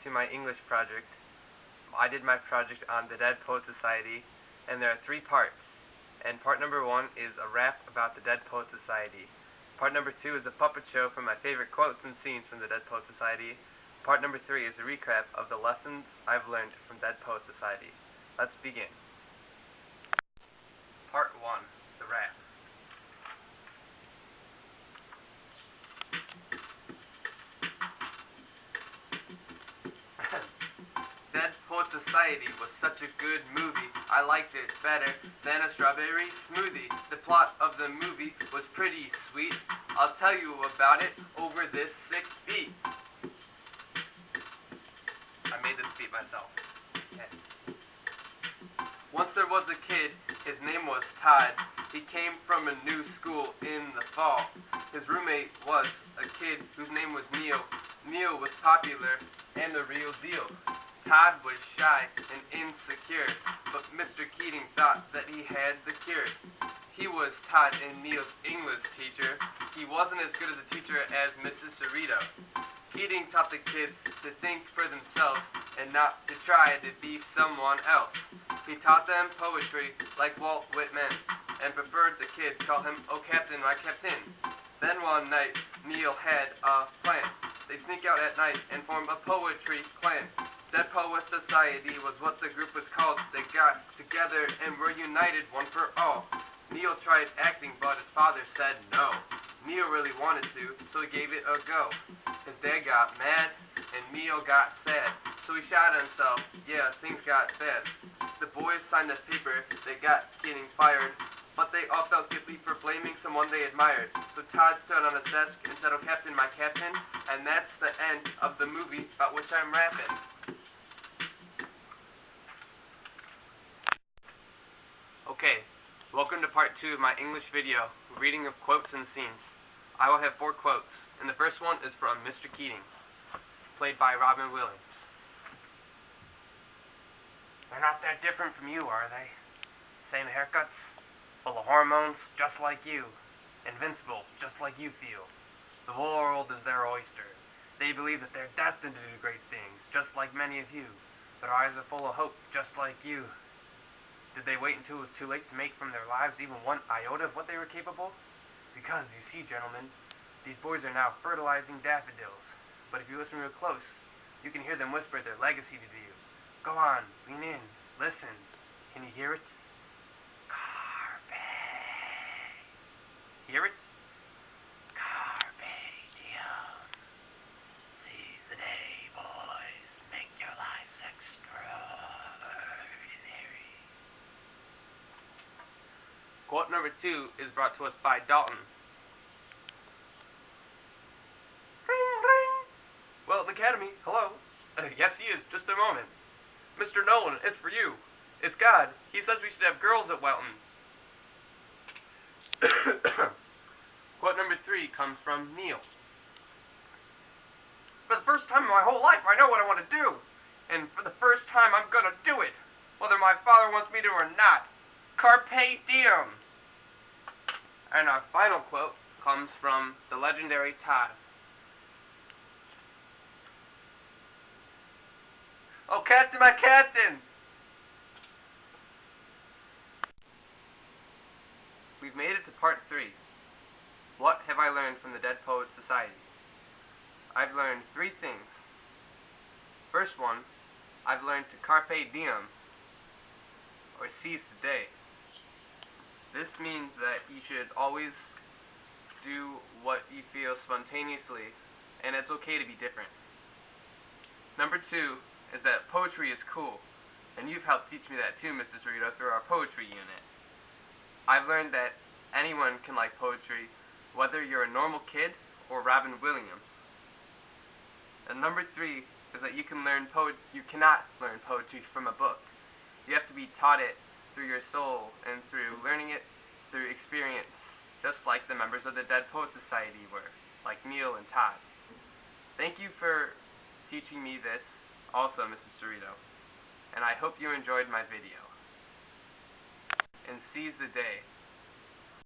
to my English project. I did my project on the Dead Poet Society, and there are 3 parts. And part number 1 is a rap about the Dead Poet Society. Part number 2 is a puppet show from my favorite quotes and scenes from the Dead Poet Society. Part number 3 is a recap of the lessons I've learned from Dead Poet Society. Let's begin. Part 1, the rap. Dead Poet Society was such a good movie. I liked it better than a strawberry smoothie. The plot of the movie was pretty sweet. I'll tell you about it over this 6 beat. I made this beat myself. Okay. Once there was a kid, his name was Todd. He came from a new school in the fall. His roommate was a kid whose name was Neil. Neil was popular and the real deal. Todd was shy and insecure, but Mr. Keating thought that he had the cure. He was Todd and Neil's English teacher. He wasn't as good as a teacher as Mrs. Cerrito. Keating taught the kids to think for themselves and not to try to be someone else. He taught them poetry like Walt Whitman and preferred the kids call him, "Oh Captain, my Captain." Then one night, Neil had a plan. They sneak out at night and form a poetry clan. Dead Poet Society was what the group was called. They got together and were united one for all. Neil tried acting, but his father said no. Neil really wanted to, so he gave it a go. His dad got mad, and Neil got sad. So he shot himself. Yeah, things got bad. The boys signed a paper. They got getting fired, but they all felt guilty for blaming someone they admired. So Todd stood on his desk and said, "Oh Captain, my Captain," and that's the end of the movie about which I'm rapping. Okay, welcome to part 2 of my English video, reading of quotes and scenes. I will have 4 quotes, and the first one is from Mr. Keating, played by Robin Williams. "They're not that different from you, are they? Same haircuts, full of hormones, just like you. Invincible, just like you feel. The world is their oyster. They believe that they're destined to do great things, just like many of you. Their eyes are full of hope, just like you. Did they wait until it was too late to make from their lives even one iota of what they were capable? Because, you see, gentlemen, these boys are now fertilizing daffodils. But if you listen real close, you can hear them whisper their legacy to you. Go on, lean in, listen. Can you hear it? Carpe. Hear it? Carpe diem. Seize the day, boys. Make your lives extraordinary. Quote number 2 is brought to us by Dalton. Ring, ring. Well, the Academy, hello. Yes, he is. Just a moment. Mr. Nolan, it's for you. It's God. He says we should have girls at Welton. Quote number 3 comes from Neil. For the first time in my whole life, I know what I want to do. And for the first time, I'm going to do it. Whether my father wants me to or not. Carpe diem. And our final quote comes from the legendary Todd. "Oh, Captain, my Captain!" We've made it to part 3. What have I learned from the Dead Poet Society? I've learned 3 things. First one, I've learned to carpe diem, or seize the day. This means that you should always do what you feel spontaneously, and it's okay to be different. Number 2 is that poetry is cool, and you've helped teach me that too, Mrs. Rito, through our poetry unit. I've learned that anyone can like poetry, whether you're a normal kid or Robin Williams. And number 3 is that you cannot learn poetry from a book. You have to be taught it through your soul and through learning it through experience, just like the members of the Dead Poet Society were, like Neil and Todd. Thank you for teaching me this, also, Mrs. Cerrito, and I hope you enjoyed my video. And seize the day.